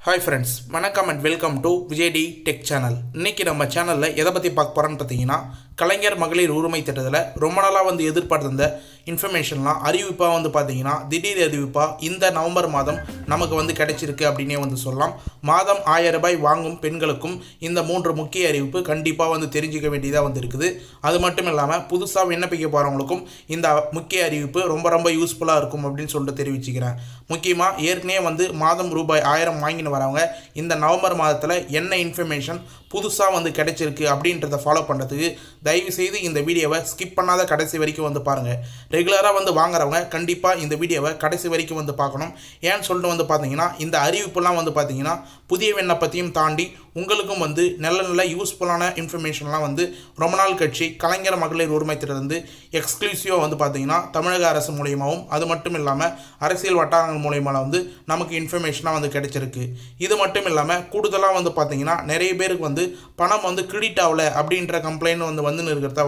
Hi friends, வணக்கம் and welcome to விஜய்டி tech channel. இன்றைக்கி நம்ம சேனலில் எதை பற்றி பார்க்க போகிறோன்னு பார்த்தீங்கன்னா, கலைஞர் மகளிர் உரிமை திட்டத்தில் ரொம்ப நாளாக எதிர்பார்த்திருந்த இன்ஃபர்மேஷன்லாம் அறிவிப்பாக பார்த்தீங்கன்னா திடீர் அறிவிப்பாக இந்த நவம்பர் மாதம் நமக்கு கிடைச்சிருக்கு அப்படின்னே சொல்லலாம். மாதம் 1000 ரூபாய் வாங்கும் பெண்களுக்கும் இந்த 3 முக்கிய அறிவிப்பு கண்டிப்பாக தெரிஞ்சிக்க வேண்டியதாக இருக்குது. அது மட்டும் இல்லாமல் புதுசாக விண்ணப்பிக்க போகிறவங்களுக்கும் இந்த முக்கிய அறிவிப்பு ரொம்ப யூஸ்ஃபுல்லாக இருக்கும் அப்படின்னு சொல்லிட்டு தெரிவிச்சுக்கிறேன். முக்கியமாக ஏற்கனவே மாதம் ரூபாய் 1000 வாங்கின வரவங்க இந்த நவம்பர் மாதத்தில் என்ன இன்ஃபர்மேஷன் புதுசாக கிடைச்சிருக்கு அப்படின்றத ஃபாலோ பண்ணுறதுக்கு தயவுசெய்து இந்த வீடியோவை ஸ்கிப் பண்ணாத கடைசி வரைக்கும் பாருங்கள். ரெகுலராக வாங்குறவங்க கண்டிப்பாக இந்த வீடியோவை கடைசி வரைக்கும் பார்க்கணும். ஏன்னு சொல்லிட்டு பார்த்தீங்கன்னா இந்த அறிவிப்புலாம் பார்த்தீங்கன்னா புதிய விண்ணப்பத்தையும் தாண்டி உங்களுக்கும் நல்ல யூஸ்ஃபுல்லான இன்ஃபர்மேஷன்லாம் ரொம்ப நாள் கட்சி கலைஞர் மகளிர் உரிமை திட்டத்திலிருந்து எக்ஸ்க்ளூசிவாக பார்த்தீங்கன்னா தமிழக அரசு மூலியமாகவும் அது மட்டும் இல்லாமல் அரசியல் வட்டாரங்கள் மூலியமாக நமக்கு இன்ஃபர்மேஷனாக கிடைச்சிருக்கு. இது மட்டும் இல்லாமல் கூடுதலாக பார்த்தீங்கன்னா நிறைய பேருக்கு பணம் கிரெடிட் ஆகலை அப்படின்ற கம்ப்ளைண்ட் வந்துன்னு இருக்கிறதா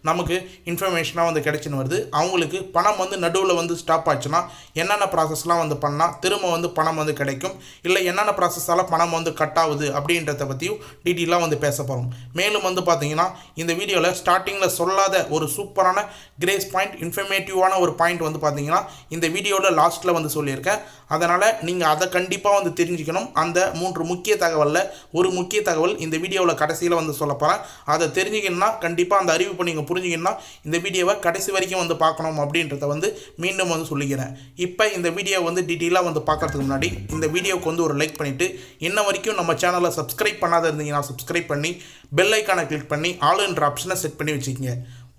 நமக்கு இன்ஃபர்மேஷனாக கிடைச்சின்னு வருது. அவங்களுக்கு பணம் நடுவில் ஸ்டாப் ஆச்சுன்னா என்னென்ன ப்ராசஸ்லாம் பண்ணால் திரும்ப பணம் கிடைக்கும், இல்லை என்னென்ன ப்ராசஸால் பணம் கட் ஆகுது அப்படின்றத பற்றியும் டீட்டெயிலாக பேச போகிறோம். மேலும் பார்த்தீங்கன்னா இந்த வீடியோவில் ஸ்டார்டிங்கில் சொல்லாத ஒரு சூப்பரான கிரேஸ் பாயிண்ட், இன்ஃபர்மேட்டிவான ஒரு பாயிண்ட் பார்த்தீங்கன்னா இந்த வீடியோவில் லாஸ்ட்டில் சொல்லியிருக்கேன். அதனால் நீங்கள் அதை கண்டிப்பாக தெரிஞ்சுக்கணும். அந்த 3 முக்கிய தகவலில் ஒரு முக்கிய தகவல் இந்த வீடியோவில் கடைசியில் சொல்ல போகிறேன். அதை தெரிஞ்சுக்கணுன்னா கண்டிப்பாக அந்த அறிவிப்பை நீங்கள் புரிஞ்சுக்கணுன்னா இந்த வீடியோவை கடைசி வரைக்கும் பார்க்கணும் அப்படின்றத மீண்டும் சொல்லிக்கிறேன். இப்போ இந்த வீடியோ டீட்டெயிலாக பார்க்கறதுக்கு முன்னாடி இந்த வீடியோவுக்கு ஒரு லைக் பண்ணிவிட்டு இன்ன வரைக்கும் நம்ம சேனலை சப்ஸ்கிரைப் பண்ணாத இருந்தீங்கன்னா சப்ஸ்கிரைப் பண்ணி பெல் ஐக்கானை கிளிக் பண்ணி ஆளுன்ற ஆப்ஷனை செட் பண்ணி வச்சுக்கோங்க.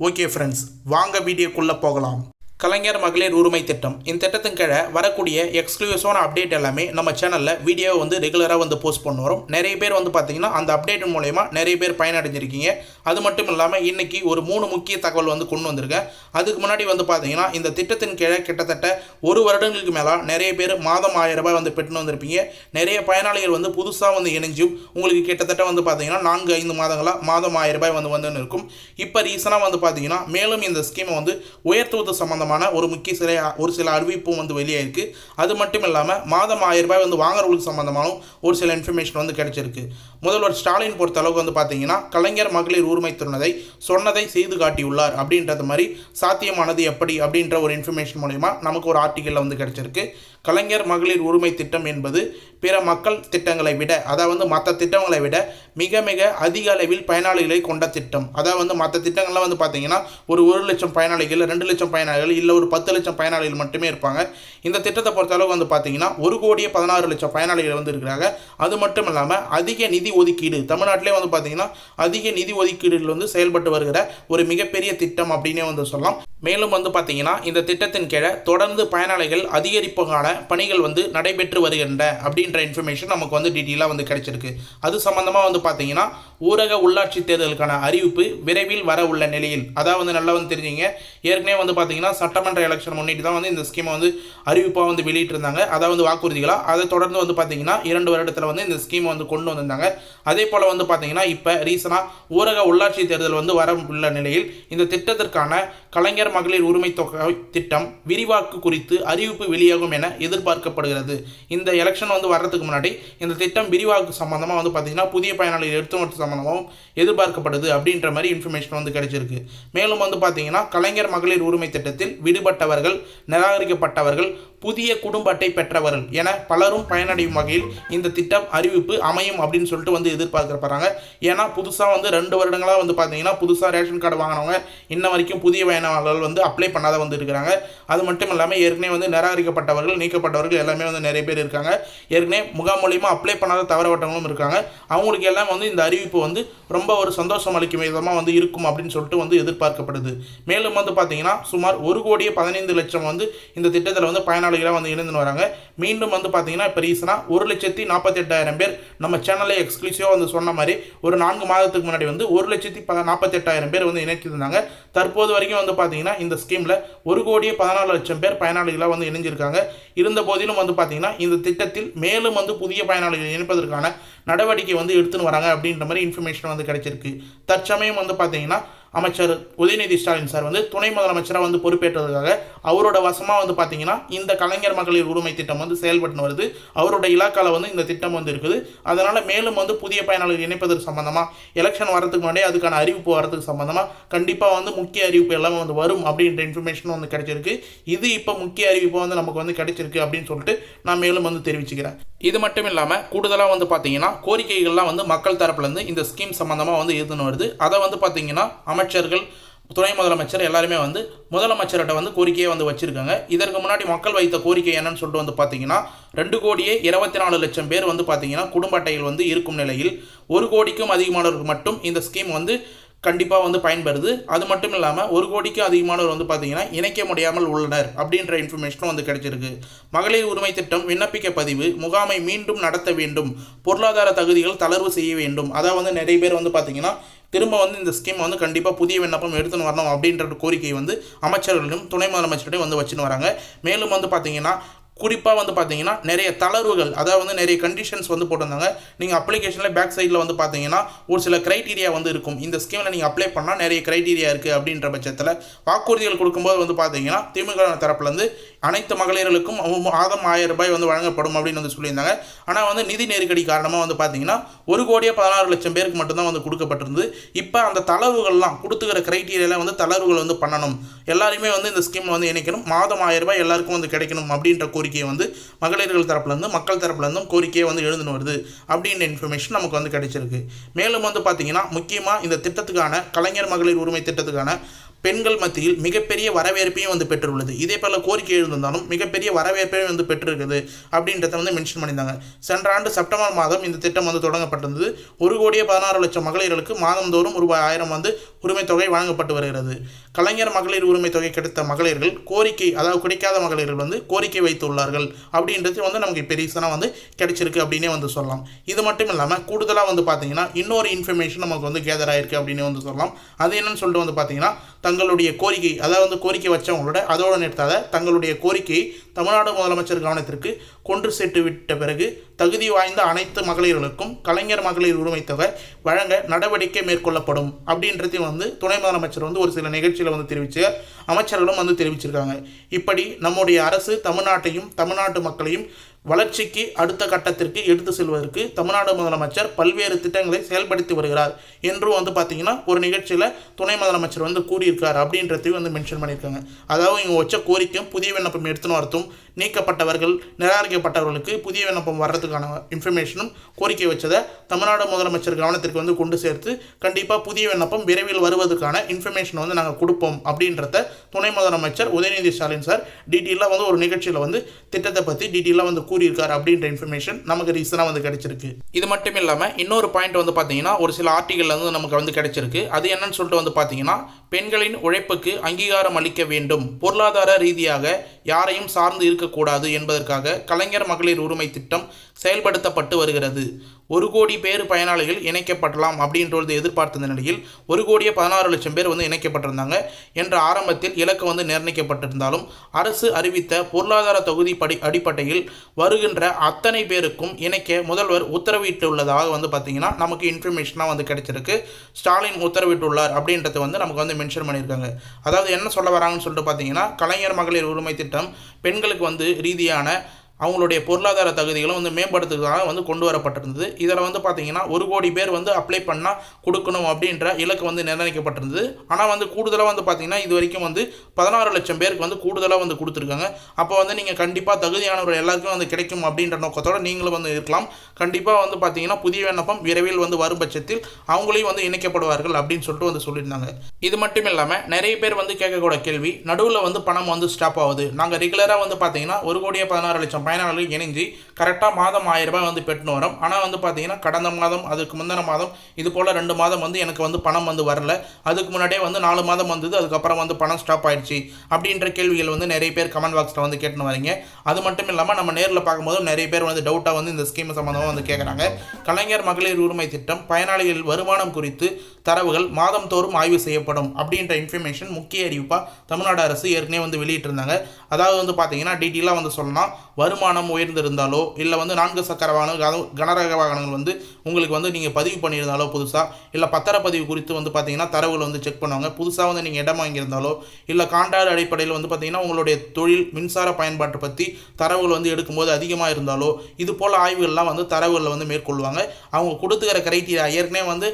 ஓகே ஃப்ரெண்ட்ஸ், வாங்க வீடியோக்குள்ளே போகலாம். கலைஞர் மகளிர் உரிமை திட்டம், இந்த திட்டத்தின் கீழே வரக்கூடிய எக்ஸ்க்ளூசிவான அப்டேட் எல்லாமே நம்ம சேனலில் வீடியோவை ரெகுலராக போஸ்ட் பண்ண வரும். நிறைய பேர் பார்த்தீங்கன்னா அந்த அப்டேட் மூலயமா நிறைய பேர் பயனடைஞ்சிருக்கீங்க. அது மட்டும் இல்லாமல் இன்றைக்கி ஒரு 3 முக்கிய தகவல் கொண்டு வந்திருக்கேன். அதுக்கு முன்னாடி பார்த்தீங்கன்னா இந்த திட்டத்தின் கீழே கிட்டத்தட்ட 1 வருடங்களுக்கு மேலே நிறைய பேர் மாதம் 1000 ரூபாய் பெற்று வந்திருப்பீங்க. நிறைய பயனாளிகள் புதுசாக இணைஞ்சும் உங்களுக்கு கிட்டத்தட்ட பார்த்தீங்கன்னா 4-5 மாதங்களாக மாதம் 1000 ரூபாய் வந்துன்னு இருக்கும். இப்போ ரீசனாக பார்த்தீங்கன்னா மேலும் இந்த ஸ்கீமை உயர்த்துவது சம்பந்தமாக ஒரு சில அறிவிப்பும் வெளியாயிருக்கு. அது மட்டும் இல்லாமல் மாதம் 1000 ரூபாய் வாங்குறவங்களுக்கு சம்பந்தமான ஒரு சில இன்ஃபர்மேஷன் கிடைச்சிருக்கு. முதல்வர் ஸ்டாலின் பொறுத்த அளவுக்கு பார்த்தீங்கன்னா கலைஞர் மகளிர் உரிமை சொன்னதை செய்து காட்டியுள்ளார் அப்படின்றது மாதிரி சாத்தியமானது எப்படி அப்படின்ற ஒரு இன்ஃபர்மேஷன் மூலமா நமக்கு ஒரு ஆர்டிக்கலில் கிடைச்சிருக்கு. கலைஞர் மகளிர் உரிமை திட்டம் என்பது பிற மக்கள் திட்டங்களை விட, அதாவது மற்ற திட்டங்களை விட மிக மிக அதிக அளவில் பயனாளிகளை கொண்ட திட்டம். அதாவது மற்ற திட்டங்கள்லாம் பார்த்தீங்கன்னா ஒரு 1 லட்சம் பயனாளிகள், 2 லட்சம் பயனாளிகள், இல்லை ஒரு 10 லட்சம் பயனாளிகள் மட்டுமே இருப்பாங்க. இந்த திட்டத்தை பொறுத்தளவு பார்த்தீங்கன்னா 1,16,00,000 பயனாளிகள் இருக்கிறாங்க. அது மட்டும் இல்லாமல் அதிக நிதி ஒதுக்கீடு, தமிழ்நாட்டிலே பார்த்தீங்கன்னா அதிக நிதி ஒதுக்கீடுகள் செயல்பட்டு வருகிற ஒரு மிகப்பெரிய திட்டம் அப்படின்னே சொல்லலாம். மேலும் பார்த்தீங்கன்னா இந்த திட்டத்தின் கீழே தொடர்ந்து பயனாளிகள் அதிகரிப்புக்கான பணிகள் நடைபெற்று வருகின்ற அப்படின்ற இன்ஃபர்மேஷன் நமக்கு டீட்டெயிலாக கிடைச்சிருக்கு. அது சம்பந்தமாக பார்த்தீங்கன்னா ஊரக உள்ளாட்சி தேர்தலுக்கான அறிவிப்பு விரைவில் வர உள்ள நிலையில், அதாவது நல்லா தெரிஞ்சுங்க, ஏற்கனவே பார்த்தீங்கன்னா சட்டமன்ற எலெக்ஷன் முன்னிட்டு தான் இந்த ஸ்கீமை அறிவிப்பாக வெளியிட்டிருந்தாங்க. அதாவது வாக்குறுதிகளாக. அதை தொடர்ந்து பார்த்தீங்கன்னா 2 வருடத்தில் இந்த ஸ்கீமை கொண்டு வந்திருந்தாங்க. அதே போல் பார்த்தீங்கன்னா இப்போ ரீசனாக ஊரக உள்ளாட்சி தேர்தல் வர உள்ள நிலையில் இந்த திட்டத்திற்கான கலைஞர் மகளிர் உரிமை தொகை திட்டம் விரிவாக்கு குறித்து அறிவிப்பு வெளியாகும் என எதிர்பார்க்கப்படுகிறது. இந்த எலெக்ஷன் வர்றதுக்கு முன்னாடி இந்த திட்டம் விரிவாக்கு சம்பந்தமாக பார்த்தீங்கன்னா புதிய பயனாளிகள் எடுத்து சம்பந்தமாகவும் எதிர்பார்க்கப்படுது அப்படின்ற மாதிரி இன்ஃபர்மேஷன் கிடைச்சிருக்கு. மேலும் பார்த்தீங்கன்னா கலைஞர் மகளிர் உரிமை திட்டத்தில் விடுபட்டவர்கள், நிராகரிக்கப்பட்டவர்கள், புதிய குடும்ப அட்டை பெற்றவர்கள் என பலரும் பயனடையும் வகையில் இந்த திட்டம் அறிவிப்பு அமையும் அப்படின்னு சொல்லிட்டு எதிர்பார்க்கப்படுறாங்க. ஏன்னா புதுசாக 2 வருடங்களாக பார்த்தீங்கன்னா புதுசாக ரேஷன் கார்டு வாங்கினவங்க இன்ன வரைக்கும் புதிய பயனாளர்கள் அப்ளை பண்ணாத இருக்கிறாங்க. அது மட்டும் இல்லாமல் ஏற்கனவே நிராகரிக்கப்பட்டவர்கள், நீக்கப்பட்டவர்கள் எல்லாமே நிறைய பேர் இருக்காங்க. ஏற்கனவே முகாம் மூலியமாக அப்ளை பண்ணாத தவறவட்டவங்களும் இருக்காங்க. அவங்களுக்கு எல்லாம் இந்த அறிவிப்பு ரொம்ப ஒரு சந்தோஷம் அளிக்கும் விதமாக இருக்கும் அப்படின்னு சொல்லிட்டு எதிர்பார்க்கப்படுது. மேலும் பார்த்தீங்கன்னா சுமார் 1,15,00,000 இந்த திட்டத்தில் பயனாளிகளாக இணைந்து வராங்க. மீண்டும் பார்த்தீங்கன்னா இப்போ ரீசனாக 1,48,000 பேர் நம்ம சேனலை எக்ஸ்க்ளூசிவாக சொன்ன மாதிரி ஒரு 4 மாதத்துக்கு முன்னாடி 1,48,000 பேர் இணைச்சிருந்தாங்க. தற்போது வரைக்கும் பார்த்தீங்கன்னா இந்த ஸ்கீமில் 1,14,00,000 பேர் பயனாளிகளாக இணைஞ்சிருக்காங்க. இருந்த போதிலும் பார்த்தீங்கன்னா இந்த திட்டத்தில் மேலும் புதிய பயனாளிகள் இணைப்பதற்கான நடவடிக்கை எடுத்துன்னு வராங்க அப்படின்ற மாதிரி இன்ஃபர்மேஷன் கிடைச்சிருக்கு. தற்சமயம் பார்த்தீங்கன்னா அமைச்சர் உதயநிதி ஸ்டாலின் சார் வந்து துணை முதலமைச்சராக வந்து பொறுப்பேற்றதுக்காக அவரோட வசமாக வந்து பார்த்தீங்கன்னா இந்த கலைஞர் மகளிர் உரிமை திட்டம் வந்து செயல்பட்டு வருது. அவரோட இலாக்காவில் வந்து இந்த திட்டம் வந்து இருக்குது. அதனால் மேலும் வந்து புதிய பயனாளர்கள் இணைப்பதற்கு சம்பந்தமாக எலெக்ஷன் வரதுக்கு முன்னாடியே அதுக்கான அறிவிப்பு வரதுக்கு சம்பந்தமாக கண்டிப்பாக வந்து முக்கிய அறிவிப்பு எல்லாமே வந்து வரும் அப்படின்ற இன்ஃபர்மேஷன் வந்து கிடைச்சிருக்கு. இது இப்போ முக்கிய அறிவிப்பு வந்து நமக்கு வந்து கிடைச்சிருக்கு அப்படின்னு சொல்லிட்டு நான் மேலும் வந்து தெரிவிச்சுக்கிறேன். இது மட்டும் இல்லாமல் கூடுதலாக வந்து பார்த்தீங்கன்னா கோரிக்கைகள்லாம் வந்து மக்கள் தரப்புலேருந்து இந்த ஸ்கீம் சம்மந்தமாக வந்து எழுதுன்னு வருது. அதை வந்து பார்த்தீங்கன்னா அமைச்சர்கள், துணை முதலமைச்சர் எல்லாருமே வந்து முதலமைச்சர்கிட்ட வந்து கோரிக்கையை வந்து வச்சுருக்காங்க. இதற்கு முன்னாடி மக்கள் வைத்த கோரிக்கை என்னன்னு சொல்லிட்டு வந்து பார்த்தீங்கன்னா 2,24,00,000 பேர் வந்து பார்த்தீங்கன்னா குடும்ப அட்டைகள் வந்து இருக்கும் நிலையில் 1 கோடிக்கும் அதிகமானவருக்கு மட்டும் இந்த ஸ்கீம் வந்து கண்டிப்பாக வந்து பயன்படுது. அது மட்டும் இல்லாமல் 1 கோடிக்கும் அதிகமானவர் வந்து பார்த்தீங்கன்னா இணைக்க முடியாமல் உள்ளனர் அப்படின்ற இன்ஃபர்மேஷனும் வந்து கிடைச்சிருக்கு. மகளிர் உரிமை திட்டம் விண்ணப்பிக்க பதிவு முகாமை மீண்டும் நடத்த வேண்டும், பொருளாதார தகுதிகள் தளர்வு செய்ய வேண்டும். அதாவது வந்து நிறைய பேர் வந்து பார்த்தீங்கன்னா திரும்ப வந்து இந்த ஸ்கீம் வந்து கண்டிப்பாக புதிய விண்ணப்பம் எடுத்துன்னு வரணும் அப்படின்ற கோரிக்கை வந்து அமைச்சர்களிடம் துணை முதலமைச்சர்கிட்டையும் வந்து வச்சுன்னு வராங்க. மேலும் வந்து பார்த்தீங்கன்னா குறிப்பாக வந்து பார்த்தீங்கன்னா நிறைய தளர்வுகள், அதாவது வந்து நிறைய கண்டிஷன்ஸ் வந்து போட்டிருந்தாங்க. நீங்கள் அப்ளிகேஷனில் பேக் சைடில் வந்து பார்த்தீங்கன்னா ஒரு சில க்ரைட்டீரியா வந்து இருக்கும். இந்த ஸ்கீமில் நீங்கள் அப்ளை பண்ணால் நிறைய க்ரைட்டீரியா இருக்குது அப்படின்ற பட்சத்தில் வாக்குறுதிகள் கொடுக்கும்போது வந்து பார்த்தீங்கன்னா திமுக தரப்புலேருந்து அனைத்து மகளிர்களுக்கும் மாதம் 1000 ரூபாய் வந்து வழங்கப்படும் அப்படின்னு வந்து சொல்லியிருந்தாங்க. ஆனால் வந்து நிதி நெருக்கடி காரணமாக வந்து பார்த்தீங்கன்னா 1,16,00,000 பேருக்கு மட்டும்தான் வந்து கொடுக்கப்பட்டிருந்தது. இப்போ அந்த தளர்வுகள்லாம் கொடுத்துக்கிற க்ரைட்டீரியாவில் வந்து தளர்வுகள் வந்து பண்ணணும், எல்லாருமே வந்து இந்த ஸ்கீமில் வந்து இணைக்கணும், மாதம் 1000 ரூபாய் எல்லாருக்கும் வந்து கிடைக்கணும் அப்படின்ற கோரிக்கையை வந்து மகளிர்கள் தரப்புலேருந்து மக்கள் தரப்புலேருந்தும் கோரிக்கையை வந்து எழுதுன்னு வருது அப்படின்ற இன்ஃபர்மேஷன் நமக்கு வந்து கிடைச்சிருக்கு. மேலும் வந்து பார்த்தீங்கன்னா முக்கியமாக இந்த திட்டத்துக்கான கலைஞர் மகளிர் உரிமை திட்டத்துக்கான பெண்கள் மத்தியில் மிகப்பெரிய வரவேற்பையும் வந்து பெற்றுள்ளது. இதே போல கோரிக்கை எழுந்திருந்தாலும் மிகப்பெரிய வரவேற்பையும் வந்து பெற்றிருக்குது அப்படின்றத வந்து மென்ஷன் பண்ணியிருந்தாங்க. சென்ற ஆண்டு செப்டம்பர் மாதம் இந்த திட்டம் வந்து தொடங்கப்பட்டிருந்தது. 1,16,00,000 மகளிர்களுக்கு மாதந்தோறும் ரூபாய் 1000 வந்து உரிமை தொகை வழங்கப்பட்டு வருகிறது. கலைஞர் மகளிர் உரிமை தொகை கிடைத்த மகளிர்கள் கோரிக்கை, அதாவது கிடைக்காத மகளிர்கள் வந்து கோரிக்கை வைத்துள்ளார்கள் அப்படின்றது வந்து நமக்கு பெருசாக வந்து கிடைச்சிருக்கு அப்படின்னே வந்து சொல்லலாம். இது மட்டும் இல்லாமல் கூடுதலாக வந்து பார்த்தீங்கன்னா இன்னொரு இன்ஃபர்மேஷன் நமக்கு வந்து கேதர் ஆயிருக்கு அப்படின்னு வந்து சொல்லலாம். அது என்னன்னு சொல்லிட்டு வந்து பார்த்தீங்கன்னா தங்களுடைய கோரிக்கை, அதாவது வந்து கோரிக்கை வச்சவங்களோட அதோடு நிறுத்தாத தங்களுடைய கோரிக்கையை தமிழ்நாடு முதலமைச்சர் கவனத்திற்கு கொண்டு சேர்த்து விட்ட பிறகு தகுதி வாய்ந்த அனைத்து மகளிர்களுக்கும் கலைஞர் மகளிர் உரிமை தொகை வழங்க நடவடிக்கை மேற்கொள்ளப்படும் அப்படின்றதையும் வந்து துணை முதலமைச்சர் வந்து ஒரு சில நிகழ்ச்சியில் வந்து தெரிவிச்சு அமைச்சர்களும் வந்து தெரிவிச்சிருக்காங்க. இப்படி நம்முடைய அரசு தமிழ்நாட்டையும் தமிழ்நாட்டு மக்களையும் வளர்ச்சிக்கு அடுத்த கட்டத்திற்கு எடுத்து செல்வதற்கு தமிழ்நாடு முதலமைச்சர் பல்வேறு திட்டங்களை செயல்படுத்தி வருகிறார் என்றும் வந்து பார்த்தீங்கன்னா ஒரு நிகழ்ச்சியில் துணை முதலமைச்சர் வந்து கூறியிருக்கார் அப்படின்றதையும் வந்து மென்ஷன் பண்ணியிருக்காங்க. அதாவது இவங்க வச்ச கோரிக்கையும் புதிய விண்ணப்பம் எடுத்துன்னு வரத்தும் நீக்கப்பட்டவர்கள் நிராகரிக்கப்பட்டவர்களுக்கு புதிய விண்ணப்பம் வர்றதுக்கான இன்ஃபர்மேஷனும் கோரிக்கை வச்சதை தமிழ்நாடு முதலமைச்சர் கவனத்திற்கு வந்து கொண்டு சேர்த்து கண்டிப்பாக புதிய விண்ணப்பம் விரைவில் வருவதற்கான இன்ஃபர்மேஷன் வந்து நாங்கள் கொடுப்போம் அப்படின்றத துணை முதலமைச்சர் உதயநிதி ஸ்டாலின் சார் டீட்டெயிலாக வந்து ஒரு நிகழ்ச்சியில் வந்து திட்டத்தை பற்றி டீட்டெயிலாக வந்து கூறியிருக்கார் அப்படின்ற இன்ஃபர்மேஷன் நமக்கு ரீசனாக வந்து கிடைச்சிருக்கு. இது மட்டும் இல்லாமல் இன்னொரு பாயிண்ட் வந்து பார்த்தீங்கன்னா ஒரு சில ஆர்டிகல் வந்து நமக்கு வந்து கிடைச்சிருக்கு. அது என்னன்னு சொல்லிட்டு வந்து பார்த்தீங்கன்னா பெண்களின் உழைப்புக்கு அங்கீகாரம் அளிக்க வேண்டும், பொருளாதார ரீதியாக யாரையும் சார்ந்து இருக்கக்கூடாது என்பதற்காக கலைஞர் மகளிர் உரிமை திட்டம் செயல்படுத்தப்பட்டு வருகிறது. 1 கோடி பேர் பயனாளிகள் இணைக்கப்படலாம் அப்படின்றது எதிர்பார்த்த நிலையில் 1,16,00,000 பேர் வந்து இணைக்கப்பட்டிருந்தாங்க என்ற ஆரம்பத்தில் இலக்கு வந்து நிர்ணயிக்கப்பட்டிருந்தாலும் அரசு அறிவித்த பொருளாதார தொகுதி அடிப்படையில் வருகின்ற அத்தனை பேருக்கும் இணைக்க முதல்வர் உத்தரவிட்டுள்ளதாக வந்து பார்த்தீங்கன்னா நமக்கு இன்ஃபர்மேஷனாக வந்து கிடைச்சிருக்கு. ஸ்டாலின் உத்தரவிட்டுள்ளார் அப்படின்றத வந்து நமக்கு வந்து மென்ஷன் பண்ணியிருக்காங்க. அதாவது என்ன சொல்ல வராங்கன்னு சொல்லிட்டு பார்த்தீங்கன்னா கலைஞர் மகளிர் உரிமை திட்டம் பெண்களுக்கு வந்து ரீதியான அவங்களுடைய பொருளாதார தகுதிகளும் வந்து மேம்படுத்துறதுக்காக வந்து கொண்டு வரப்பட்டிருந்தது. இதில் வந்து பார்த்தீங்கன்னா 1 கோடி பேர் வந்து அப்ளை பண்ணால் கொடுக்கணும் அப்படின்ற இலக்கு வந்து நிர்ணயிக்கப்பட்டிருந்தது. ஆனால் வந்து கூடுதலாக வந்து பார்த்தீங்கன்னா இது வரைக்கும் வந்து 16,00,000 பேருக்கு வந்து கூடுதலாக வந்து கொடுத்துருக்காங்க. அப்போ வந்து நீங்கள் கண்டிப்பாக தகுதியானவர்கள் எல்லாருக்கும் வந்து கிடைக்கும் அப்படின்ற நோக்கத்தோடு நீங்களும் வந்து இருக்கலாம். கண்டிப்பாக வந்து பார்த்தீங்கன்னா புதிய விண்ணப்பம் விரைவில் வந்து வரும் பட்சத்தில் அவங்களையும் வந்து இணைக்கப்படுவார்கள் அப்படின்னு சொல்லிட்டு வந்து சொல்லியிருந்தாங்க. இது மட்டும் இல்லாமல் நிறைய பேர் வந்து கேட்கக்கூட கேள்வி, நடுவில் வந்து பணம் வந்து ஸ்டாப் ஆகுது. நாங்கள் ரெகுலராக வந்து பார்த்தீங்கன்னா 1,16,00,000 பயனாளர்கள் இணைஞ்சு கரெக்டாக மாதம் 1000 ரூபாய் வந்து பெற்றுன்னு வரோம். ஆனால் வந்து பார்த்தீங்கன்னா கடந்த மாதம் அதுக்கு முந்தின மாதம் இது போல் 2 மாதம் வந்து எனக்கு வந்து பணம் வந்து வரல, அதுக்கு முன்னாடியே வந்து 4 மாதம் வந்தது, அதுக்கப்புறம் வந்து பணம் ஸ்டாப் ஆயிடுச்சு அப்படின்ற கேள்விகள் வந்து நிறைய பேர் கமெண்ட் பாக்ஸில் வந்து கேட்டுன்னு வரீங்க. அது மட்டும் இல்லாமல் நம்ம நேரில் பார்க்கும்போது நிறைய பேர் வந்து டவுட்டாக வந்து இந்த ஸ்கீம் சம்மந்தமாக வந்து கேட்குறாங்க. கலைஞர் மகளிர் உரிமை திட்டம் பயனாளிகள் வருமானம் குறித்து தரவுகள் மாதம் தோறும் ஆய்வு செய்யப்படும் அப்படின்ற இன்ஃபர்மேஷன் முக்கிய அறிவிப்பாக தமிழ்நாடு அரசு ஏற்கனவே வந்து வெளியிட்டிருந்தாங்க. அதாவது வந்து பார்த்தீங்கன்னா டீட்டெயிலாக வந்து சொல்லலாம், வருமானம் உயர்ந்திருந்தாலோ இல்லை வந்து 4 சக்கர வாகனம் கனரக வாகனங்கள் வந்து உங்களுக்கு வந்து நீங்கள் பதிவு பண்ணியிருந்தாலோ புதுசாக, இல்லை பத்திரப்பதிவு குறித்து வந்து பார்த்தீங்கன்னா தரவுகளை வந்து செக் பண்ணுவாங்க. புதுசாக வந்து நீங்கள் இடம் வாங்கியிருந்தாலோ இல்லை கான்ட்ராக்ட் அடிப்படையில் வந்து பார்த்தீங்கன்னா உங்களுடைய தொழில் மின்சார பயன்பாட்டை பற்றி தரவுகள் வந்து எடுக்கும்போது அதிகமாக இருந்தாலோ இது போல் ஆய்வுகள்லாம் வந்து தரவுகளை வந்து மேற்கொள்வாங்க. அவங்க கொடுத்துக்கிற கிரைட்டீரியா ஏற்கனவே வந்து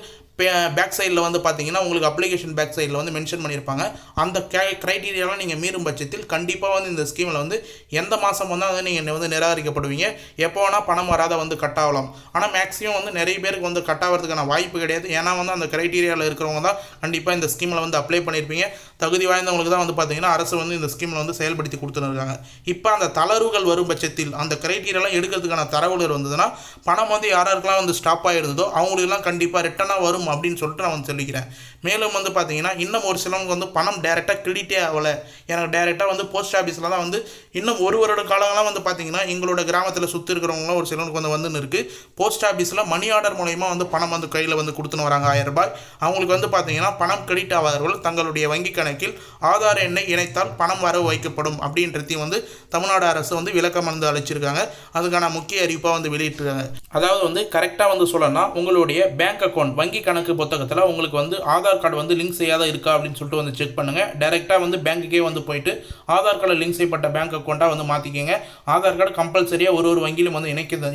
பேக் சைடில் வந்து பார்த்தீங்கன்னா உங்களுக்கு அப்ளிகேஷன் பேக் சைடில் வந்து மென்ஷன் பண்ணியிருப்பாங்க. அந்த க்ரைட்டீரியாலாம் நீங்கள் மீறும் பட்சத்தில் கண்டிப்பாக வந்து இந்த ஸ்கீமில் வந்து எந்த மாதம் வந்தால் வந்து நீங்கள் வந்து நிராகரிக்கப்படுவீங்க. எப்போ வேணால் பணம் வராத வந்து கட் ஆகலாம். ஆனால் மேக்ஸிமம் வந்து நிறைய பேருக்கு வந்து கட் ஆகிறதுக்கான வாய்ப்பு கிடையாது. ஏன்னா வந்து அந்த க்ரைட்டீரியாவில் இருக்கிறவங்க தான் கண்டிப்பாக இந்த ஸ்கீமில் வந்து அப்ளை பண்ணியிருப்பீங்க. தகுதி வாய்ந்தவங்களுக்கு தான் வந்து பார்த்தீங்கன்னா அரசு வந்து இந்த ஸ்கீமில் வந்து செயல்படுத்தி கொடுத்துருக்காங்க. இப்போ அந்த தளர்வுகள் வரும் பட்சத்தில் அந்த க்ரைட்டீரியாலாம் எடுக்கிறதுக்கான தரவுகள் வந்ததுன்னா பணம் வந்து யாருக்கெல்லாம் வந்து ஸ்டாப் ஆகிருந்ததோ அவங்களுக்குலாம் கண்டிப்பாக ரிட்டனாக வரும் அப்படின்னு சொல்லிட்டு நான் வந்து சொல்லிக்கிறேன். மேலும் வந்து பார்த்தீங்கன்னா இன்னும் ஒரு சிலவங்க வந்து பணம் டேரெக்டாக கிரெடிட்டே ஆகலை, எனக்கு டேரெக்டாக வந்து போஸ்ட் ஆஃபீஸில் தான் வந்து இன்னும் ஒரு வருட காலங்களாம் வந்து பார்த்தீங்கன்னா எங்களோட கிராமத்தில் சுற்றி இருக்கிறவங்களாம் ஒரு சிலவனுக்கு வந்துன்னு இருக்குது. போஸ்ட் ஆஃபீஸில் மணி ஆர்டர் மூலயமா வந்து பணம் வந்து கையில் வந்து கொடுத்துன்னு வராங்க 1000 ரூபாய். அவங்களுக்கு வந்து பார்த்தீங்கன்னா பணம் கிரெடிட் ஆகாதவர்கள் தங்களுடைய வங்கி கணக்கில் ஆதார் எண்ணை இணைத்தால் பணம் வரவு வைக்கப்படும் அப்படின்றதையும் வந்து தமிழ்நாடு அரசு வந்து விளக்கம் வந்து அளிச்சிருக்காங்க. அதுக்கான முக்கிய அறிவிப்பாக வந்து வெளியிட்டிருக்காங்க. அதாவது வந்து கரெக்டாக வந்து சொல்லணும்னா உங்களுடைய பேங்க் அக்கௌண்ட் வங்கி கணக்கு புத்தகத்தில் உங்களுக்கு வந்து ஆதார் கார்டு வந்து லிங்க் செய்யாத இருக்கா அப்படின்னு சொல்லிட்டு வந்து செக் பண்ணுங்கள். டைரெக்டாக வந்து பேங்க்குக்கே வந்து போயிட்டு ஆதார் கார்டு லிங்க் செய்யப்பட்ட பேங்க் அக்கௌண்ட்டாக வந்து மாற்றிக்கங்க. ஆதார் கார்டு கம்பல்சரியாக ஒரு வங்கியிலும் வந்து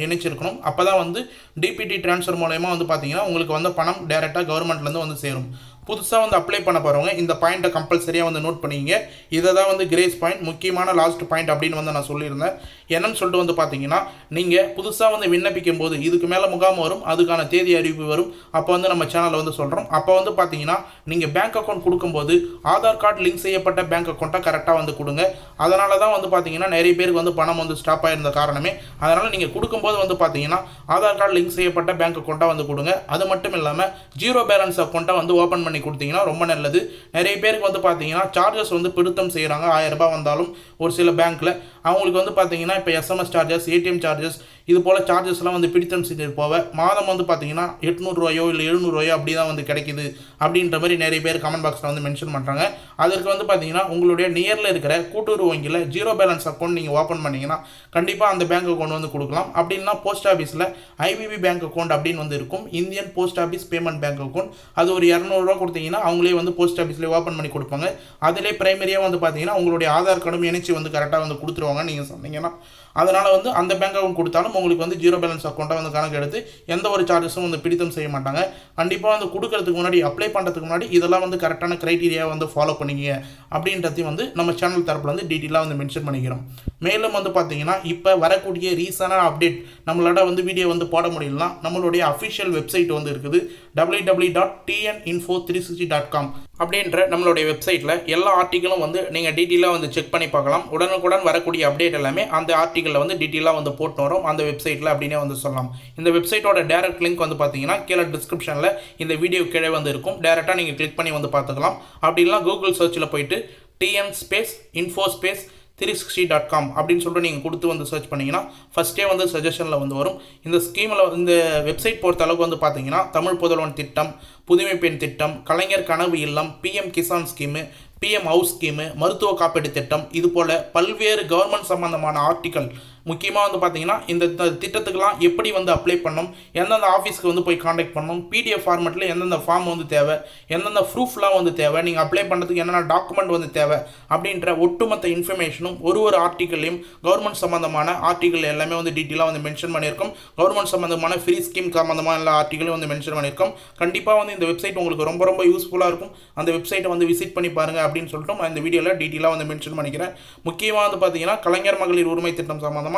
இணைச்சிருக்கணும். அப்போ தான் வந்து டிபிடி ட்ரான்ஸ்ஃபர் மூலயமா வந்து பார்த்தீங்கன்னா உங்களுக்கு வந்து பணம் டைரெக்டாக கவர்மெண்ட்லேருந்து வந்து சேரும். புதுசாக வந்து அப்ளை பண்ண போகிறவங்க இந்த பாயிண்ட்டை கம்பல்சரியாக வந்து நோட் பண்ணிங்க. இதை தான் வந்து கிரேஸ் பாயிண்ட், முக்கியமான லாஸ்ட் பாயிண்ட் அப்படின்னு வந்து நான் சொல்லியிருந்தேன். என்னன்னு சொல்லிட்டு வந்து பார்த்தீங்கன்னா நீங்கள் புதுசாக வந்து விண்ணப்பிக்கும் போது இதுக்கு மேலே முகாம் வரும், அதுக்கான தேதி அறிவிப்பு வரும். அப்போ வந்து நம்ம சேனலில் வந்து சொல்கிறோம். அப்போ வந்து பார்த்தீங்கன்னா நீங்கள் பேங்க் அக்கௌண்ட் கொடுக்கும்போது ஆதார் கார்டு லிங்க் செய்யப்பட்ட பேங்க் அக்கௌண்ட்டை கரெக்டாக வந்து கொடுங்க. அதனால தான் வந்து பார்த்தீங்கன்னா நிறைய பேருக்கு வந்து பணம் வந்து ஸ்டாப் ஆகிருந்த காரணமே. அதனால் நீங்கள் கொடுக்கும்போது வந்து பார்த்தீங்கன்னா ஆதார் கார்டு லிங்க் செய்யப்பட்ட பேங்க் அக்கௌண்ட்டாக வந்து கொடுங்க. அது மட்டும் இல்லாமல் ஜீரோ பேலன்ஸ் அக்கௌண்ட்டை வந்து ஓப்பன் பண்ணி கொடுத்தீங்கன்னா ரொம்ப நல்லது. நிறைய பேருக்கு வந்து பார்த்தீங்கன்னா சார்ஜஸ் வந்து பிடித்தம் செய்கிறாங்க. 1000 ரூபாய் வந்தாலும் ஒரு சில பேங்க்கில் அவங்களுக்கு வந்து பார்த்தீங்கன்னா இப்போ எஸ்எம்எஸ் சார்ஜஸ், ஏடிஎம் சார்ஜஸ், இது போல் சார்ஜஸ்லாம் வந்து பிடித்தம் செய்து போக மாதம் வந்து பார்த்தீங்கன்னா 800 ரூபாயோ இல்லை 700 ரூபாயோ அப்படி தான் வந்து கிடைக்குது அப்படின்ற மாதிரி நிறைய பேர் கமெண்ட் பாக்ஸில் வந்து மென்ஷன் பண்ணுறாங்க. அதற்கு வந்து பார்த்தீங்கன்னா உங்களுடைய நியரில் இருக்கிற கூட்டுறவு வங்கியில் ஜீரோ பேலன்ஸ் அக்கௌண்ட் நீங்கள் ஓப்பன் பண்ணிங்கன்னா கண்டிப்பாக அந்த பேங்க் அக்கௌண்ட் வந்து கொடுக்கலாம். அப்படின்னா போஸ்ட் ஆஃபீஸில் ஐபிபி பேங்க் அக்கௌண்ட் அப்படின்னு வந்து இருக்கும், Indian post office payment bank account. அது ஒரு 200 ரூபா கொடுத்தீங்கன்னா அவங்களே வந்து போஸ்ட் ஆஃபீஸ்லேயே ஓப்பன் பண்ணி கொடுப்பாங்க. அதிலே பிரைமரியாக வந்து பார்த்தீங்கன்னா உங்களுடைய ஆதார் கார்டும் இணைச்சி வந்து கரெக்டாக வந்து கொடுத்துருவாங்க நீங்கள் சொன்னீங்கன்னா. அதனால் வந்து அந்த பேங்க் அக்கௌண்ட் கொடுத்தாலும் உங்களுக்கு வந்து ஜீரோ பேலன்ஸ் அக்கௌண்ட்டாக வந்து கணக்கு எடுத்து எந்த ஒரு சார்ஜஸும் வந்து பிடித்தம் செய்ய மாட்டாங்க. கண்டிப்பாக வந்து கொடுக்கறதுக்கு முன்னாடி, அப்ளை பண்ணுறதுக்கு முன்னாடி இதெல்லாம் வந்து கரெக்டான க்ரைட்டீரியா வந்து ஃபாலோ பண்ணிங்க அப்படின்றதையும் வந்து நம்ம சேனல் தரப்பில் வந்து டீட்டெயிலாக வந்து மென்ஷன் பண்ணிக்கிறோம். மேலும் வந்து பார்த்தீங்கன்னா இப்போ வரக்கூடிய ரீசனான அப்டேட் நம்மளோட வந்து வீடியோ வந்து போட முடியலனா நம்மளுடைய அஃபிஷியல் வெப்சைட் வந்து இருக்குது www.tninfo360.com அப்படின்ற நம்மளுடைய வெப்சைட்டில் எல்லா ஆர்டிக்கலும் வந்து நீங்கள் டீட்டெயிலாக வந்து செக் பண்ணி பார்க்கலாம். உடனுக்குடன் வரக்கூடிய அப்டேட் எல்லாமே அந்த ஆர்டிக்கலில் வந்து டீட்டெயிலாக வந்து போட்டு வரும் அந்த வெப்சைட்டில் அப்படின்னே வந்து சொல்லலாம். இந்த வெப்சைட்டோட டேரக்ட் லிங்க் வந்து பார்த்தீங்கன்னா கீழே டிஸ்கிரிப்ஷனில் இந்த வீடியோ கீழே வந்து இருக்கும். டேரெக்டாக நீங்கள் கிளிக் பண்ணி வந்து பார்த்துக்கலாம். அப்படி இல்லைனா கூகுள் சர்ச்சில் போயிட்டு tn-info-360.com அப்படின்னு சொல்லிட்டு நீங்கள் கொடுத்து வந்து சர்ச் பண்ணிங்கன்னா ஃபஸ்ட்டே வந்து சஜஷனில் வந்து வரும். இந்த ஸ்கீமில் இந்த வெப்சைட் பொறுத்த அளவுக்கு வந்து பார்த்தீங்கன்னா தமிழ் புதல்வன் திட்டம், புதுமை பெண் திட்டம், கலைஞர் கனவு இல்லம், PM Kisan scheme, PM house scheme, மருத்துவ காப்பீடு திட்டம், இது போல் பல்வேறு கவர்மெண்ட் சம்பந்தமான ஆர்டிக்கல் முக்கியமாக வந்து பார்த்தீங்கன்னா இந்த திட்டத்துக்கெல்லாம் எப்படி வந்து அப்ளை பண்ணணும், எந்தெந்த ஆஃபீஸ்க்கு வந்து போய் காண்டாக்ட் பண்ணணும், பிடிஎஃப் ஃபார்மெட்டில் எந்தெந்த ஃபார்ம் வந்து தேவை, எந்தெந்த ப்ரூஃப்லாம் வந்து தேவை, நீங்கள் அப்ளை பண்ணுறதுக்கு என்னென்ன டாக்குமெண்ட் வந்து தேவை அப்படின்ற ஒட்டுமொத்த இன்ஃபர்மேஷனும் ஒரு ஆர்டிக்கல்லையும் கவர்மெண்ட் சம்மந்தமான ஆர்டிக்கல் எல்லாமே வந்து டீட்டெயிலாக வந்து மென்ஷன் பண்ணியிருக்கோம். கவர்மெண்ட் சம்மந்தமான ஃப்ரீ ஸ்கீம் சம்மந்தமான எல்லா ஆர்டிக்கலையும் வந்து மென்ஷன் பண்ணியிருக்கோம். கண்டிப்பாக வந்து இந்த வெப்சைட் உங்களுக்கு ரொம்ப ரொம்ப யூஸ்ஃபுல்லாக இருக்கும். அந்த வெப்சைட்டை வந்து விசிட் பண்ணி பாருங்கள் அப்படின்னு சொல்லிட்டு நான் இந்த வீடியோவில் டீட்டெயிலாக வந்து மென்ஷன் பண்ணிக்கிறேன். முக்கியமாக வந்து பார்த்தீங்கன்னா கலைஞர் மகளிர் உரிமை திட்டம் சம்மந்தமாக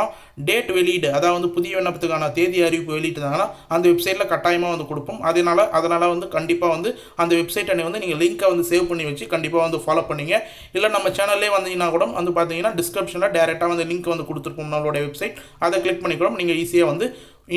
டேட் வெளியீடு, அதாவது புதிய விண்ணப்பத்துக்கான தேதி அறிவிப்பு வெளியிட்டாங்கன்னா அந்த வெப்சைட்டில் கட்டாயமாக வந்து கொடுப்போம். அதனால் வந்து கண்டிப்பாக வந்து அந்த வெப்சைட்டை வந்து நீங்கள் லிங்க்கை வந்து சேவ் பண்ணி வச்சு கண்டிப்பாக வந்து ஃபாலோ பண்ணிங்க. இல்லை நம்ம சேனல்லே வந்தீங்கன்னா கூட வந்து பார்த்தீங்கன்னா டிஸ்கிரிப்ஷனில் டேரெக்டாக வந்து லிங்க் வந்து கொடுத்துருப்போம் நம்மளோட வெப்சைட். அதை கிளிக் பண்ணிக்கிறோம். நீங்கள் ஈஸியாக வந்து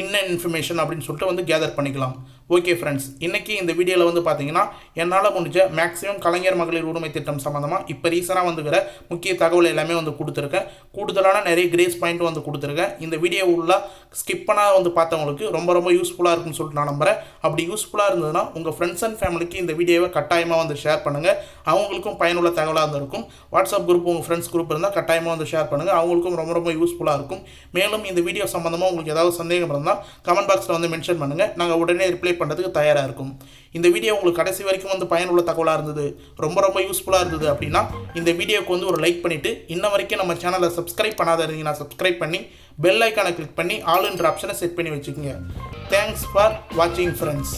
இன்ஃபர்மேஷன் அப்படின்னு சொல்லிட்டு வந்து கேதர் பண்ணிக்கலாம். ஓகே ஃப்ரெண்ட்ஸ், இன்றைக்கி இந்த வீடியோவில் வந்து பார்த்தீங்கன்னா என்னால் முடிஞ்ச மேக்ஸிமம் கலைஞர் மகளிர் உரிமை திட்டம் சம்மந்தமாக இப்போ ரீசனாக வந்துக்கிற முக்கிய தகவல் எல்லாமே வந்து கொடுத்துருக்கேன். கூடுதலான நிறைய கிரேஸ் பாயிண்ட் வந்து கொடுத்துருக்கேன். இந்த வீடியோ உள்ள ஸ்கிப் பண்ணால் வந்து பார்த்தவங்களுக்கு ரொம்ப யூஸ்ஃபுல்லாக இருக்குன்னு சொல்லிட்டு நான் நம்புகிறேன். அப்படி யூஸ்ஃபுல்லாக இருந்ததுன்னா உங்கள் ஃப்ரெண்ட்ஸ் அண்ட் ஃபேமிலிக்கு இந்த வீடியோவை கட்டாயமாக வந்து ஷேர் பண்ணுங்கள். அவங்களுக்கும் பயனுள்ள தகவலாக இருந்திருக்கும். வாட்ஸ்அப் குரூப் உங்கள் ஃப்ரெண்ட்ஸ் குரூப் இருந்தால் கட்டாயமாக வந்து ஷேர் பண்ணுங்கள். அவங்களுக்கும் ரொம்ப யூஸ்ஃபுல்லாக இருக்கும். மேலும் இந்த வீடியோ சம்மந்தமாக உங்களுக்கு ஏதாவது சந்தேகம் இருந்தால் கமெண்ட் பாக்ஸில் வந்து மென்ஷன் பண்ணுங்கள். நாங்கள் உடனே ரிப்ளை பண்ணுறதுக்கு தயாராக இருக்கும். இந்த வீடியோ உங்களுக்கு கடைசி வரைக்கும் வந்து பயனுள்ள தகவலாக இருந்தது, ரொம்ப யூஸ்ஃபுல்லாக இருந்தது அப்படின்னா இந்த வீடியோக்கு வந்து ஒரு லைக் பண்ணிவிட்டு இன்ன வரைக்கும் நம்ம சேனலை சப்ஸ்கிரைப் பண்ணாத இருந்தீங்கன்னா சப்ஸ்கிரைப் பண்ணி பெல் ஐக்கானை கிளிக் பண்ணி ஆல் என்ற ஆப்ஷனை செட் பண்ணி வச்சுக்கோங்க. தேங்க்ஸ் ஃபார் வாட்சிங் ஃப்ரெண்ட்ஸ்.